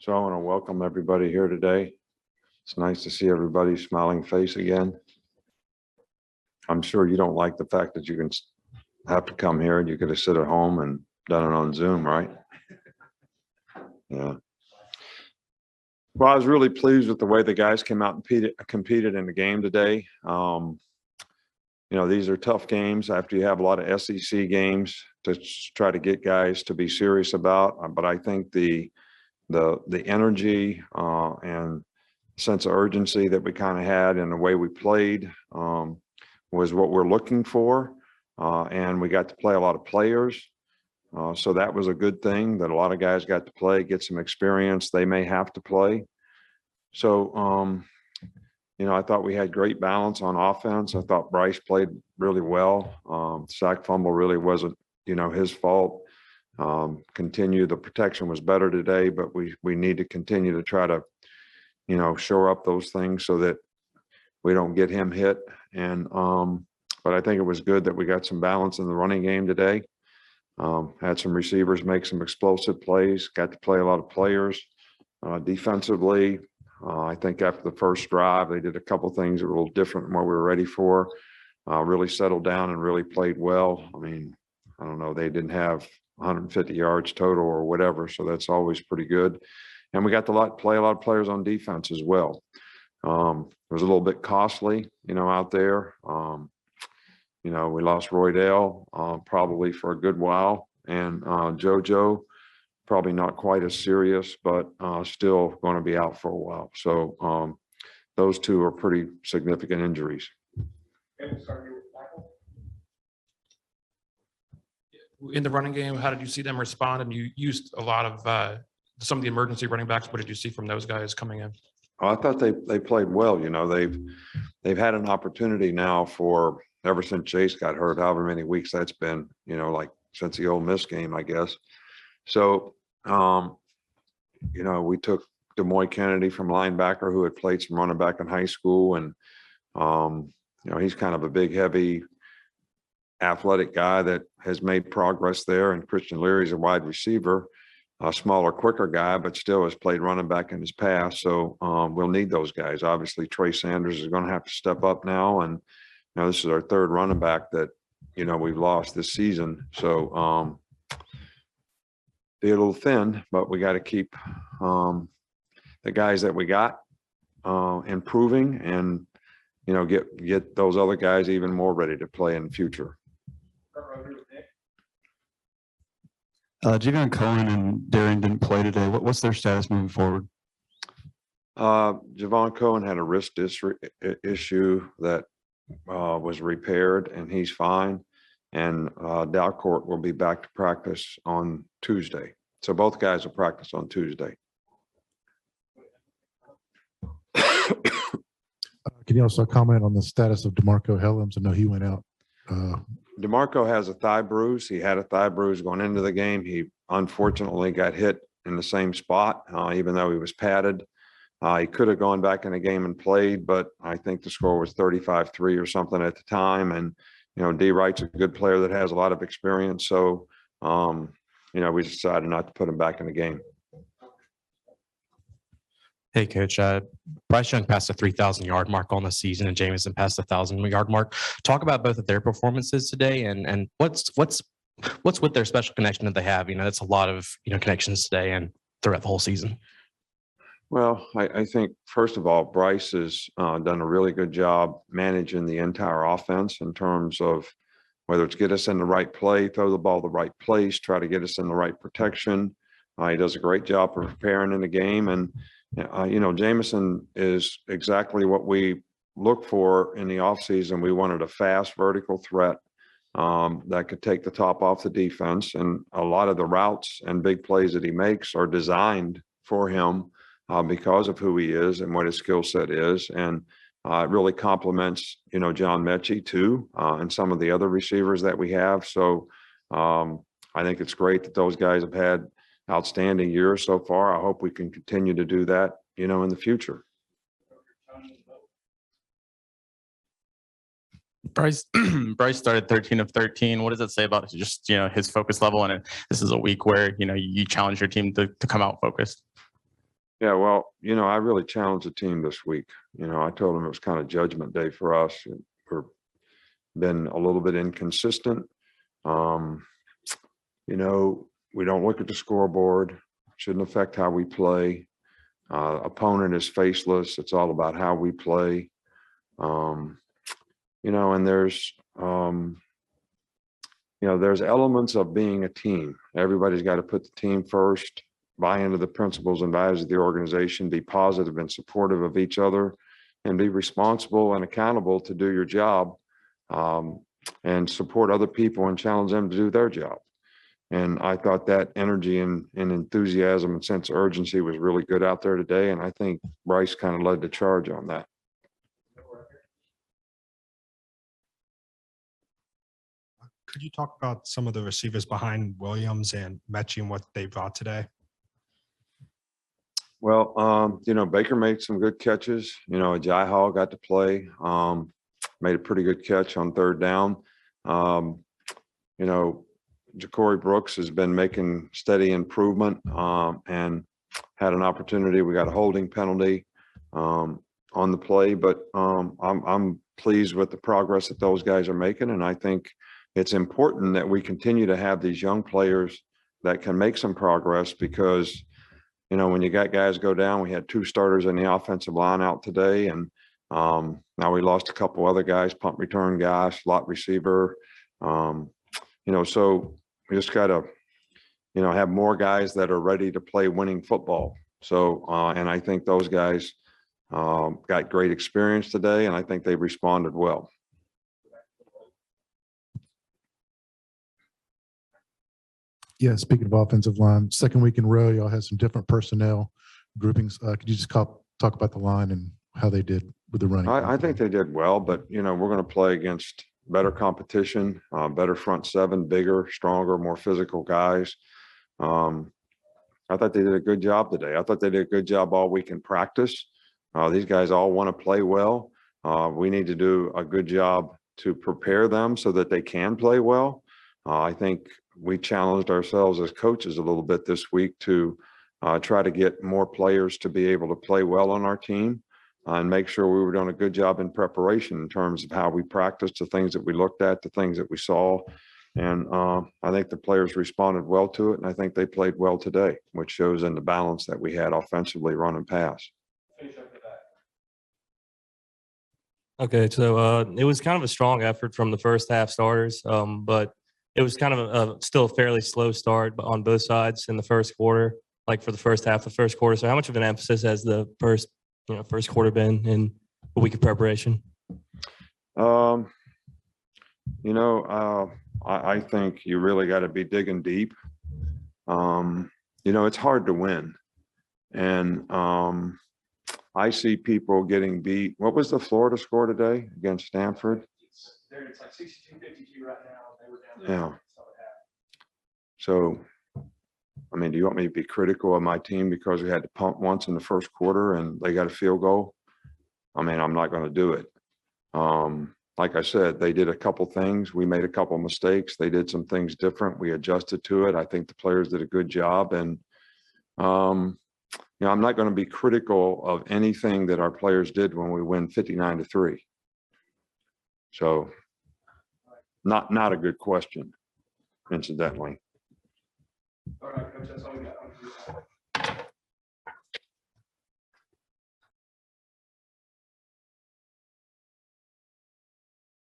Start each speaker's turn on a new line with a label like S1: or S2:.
S1: So I want to welcome everybody here today. It's nice to see everybody's smiling face again. I'm sure you don't like the fact that you can have to come here and you could have sit at home and done it on Zoom, right? Yeah. Well, I was really pleased with the way the guys came out and competed in the game today. These are tough games after you have a lot of SEC games to try to get guys to be serious about. But I think the energy and sense of urgency that we kind of had in the way we played was what we're looking for. And we got to play a lot of players. So that was a good thing that a lot of guys got to play, get some experience they may have to play. So, I thought we had great balance on offense. I thought Bryce played really well. Sack fumble really wasn't, his fault. The protection was better today, but we need to continue to try to, shore up those things so that we don't get him hit. And, but I think it was good that we got some balance in the running game today. Had some receivers make some explosive plays, got to play a lot of players. Defensively, I think after the first drive, they did a couple things that were a little different than what we were ready for. Really settled down and really played well. I mean, I don't know, they didn't have 150 yards total or whatever, so that's always pretty good. And we got to play a lot of players on defense as well. It was a little bit costly, out there. We lost Roydell probably for a good while, and JoJo probably not quite as serious, but still going to be out for a while. So those two are pretty significant injuries.
S2: In the running game, how did you see them respond? And you used a lot of some of the emergency running backs. What did you see from those guys coming in?
S1: I thought they played well. They've had an opportunity now for ever since Chase got hurt, however many weeks that's been, like since the Ole Miss game, I guess. So, we took DeMoy Kennedy from linebacker who had played some running back in high school. And, he's kind of a big, heavy, athletic guy that has made progress there. And Christian Leary's a wide receiver, a smaller, quicker guy, but still has played running back in his past. So we'll need those guys. Obviously, Trey Sanders is going to have to step up now. And, this is our third running back that, we've lost this season. So be a little thin, but we got to keep the guys that we got improving and, get those other guys even more ready to play in the future.
S3: Jameson Cohen and Darian didn't play today. What's their status moving forward?
S1: Javon Cohen had a wrist issue that was repaired, and he's fine. And Dalcourt will be back to practice on Tuesday. So both guys will practice on Tuesday.
S4: Can you also comment on the status of DeMarco Helms? I know he went out.
S1: DeMarco has a thigh bruise. He had a thigh bruise going into the game. He unfortunately got hit in the same spot, even though he was padded. He could have gone back in the game and played, but I think the score was 35-3 or something at the time. And, D. Wright's a good player that has a lot of experience. So, we decided not to put him back in the game.
S5: Hey, Coach. Bryce Young passed the 3,000-yard mark on the season, and Jameson passed the 1,000-yard mark. Talk about both of their performances today, and what's with their special connection that they have. That's a lot of connections today and throughout the whole season.
S1: Well, I think first of all, Bryce has done a really good job managing the entire offense in terms of whether it's get us in the right play, throw the ball the right place, try to get us in the right protection. He does a great job of preparing in the game. And, Jameson is exactly what we look for in the offseason. We wanted a fast vertical threat that could take the top off the defense. And a lot of the routes and big plays that he makes are designed for him because of who he is and what his skill set is. And it really complements, John Mechie too, and some of the other receivers that we have. So I think it's great that those guys have had outstanding years so far. I hope we can continue to do that, in the future.
S6: Bryce Bryce started 13 of 13. What does it say about just his focus level? And this is a week where you challenge your team to come out focused.
S1: Yeah, well, I really challenged the team this week. I told them it was kind of judgment day for us. We've been a little bit inconsistent. We don't look at the scoreboard. Shouldn't affect how we play. Opponent is faceless. It's all about how we play. And there's elements of being a team. Everybody's got to put the team first, buy into the principles and values of the organization, be positive and supportive of each other, and be responsible and accountable to do your job, and support other people and challenge them to do their job. And I thought that energy and enthusiasm and sense of urgency was really good out there today. And I think Bryce kind of led the charge on that.
S7: Could you talk about some of the receivers behind Williams and Mechie and what they brought today?
S1: Well, Baker made some good catches. Jai Hall got to play, made a pretty good catch on third down. Ja'Cory Brooks has been making steady improvement, and had an opportunity. We got a holding penalty on the play, but I'm pleased with the progress that those guys are making. And I think it's important that we continue to have these young players that can make some progress, because when you got guys go down, we had 2 starters in the offensive line out today, and now we lost a couple other guys, punt return guys, slot receiver. So we just got to, have more guys that are ready to play winning football. So, and I think those guys got great experience today, and I think they responded well.
S4: Yeah, speaking of offensive line, second week in a row, y'all had some different personnel groupings. Could you just talk about the line and how they did with the running?
S1: I think they did well, but we're going to play against better competition, better front seven, bigger, stronger, more physical guys. I thought they did a good job today. I thought they did a good job all week in practice. These guys all want to play well. We need to do a good job to prepare them so that they can play well. I think we challenged ourselves as coaches a little bit this week to try to get more players to be able to play well on our team, and make sure we were doing a good job in preparation in terms of how we practiced, the things that we looked at, the things that we saw. And I think the players responded well to it, and I think they played well today, which shows in the balance that we had offensively, run and pass.
S8: Okay, so it was kind of a strong effort from the first half starters, but it was kind of still a fairly slow start on both sides in the first quarter, like for the first half of the first quarter. So how much of an emphasis has the first quarter been in a week of preparation?
S1: I think you really got to be digging deep. It's hard to win. And I see people getting beat. What was the Florida score today against Stanford?
S2: It's like 62-52 right now. They were down.
S1: Yeah. So, do you want me to be critical of my team because we had to punt once in the first quarter and they got a field goal? I'm not going to do it. Like I said, they did a couple things. We made a couple mistakes. They did some things different. We adjusted to it. I think the players did a good job. And, I'm not going to be critical of anything that our players did when we win 59-3. So not a good question, incidentally.
S2: All right, Coach, that's all we got.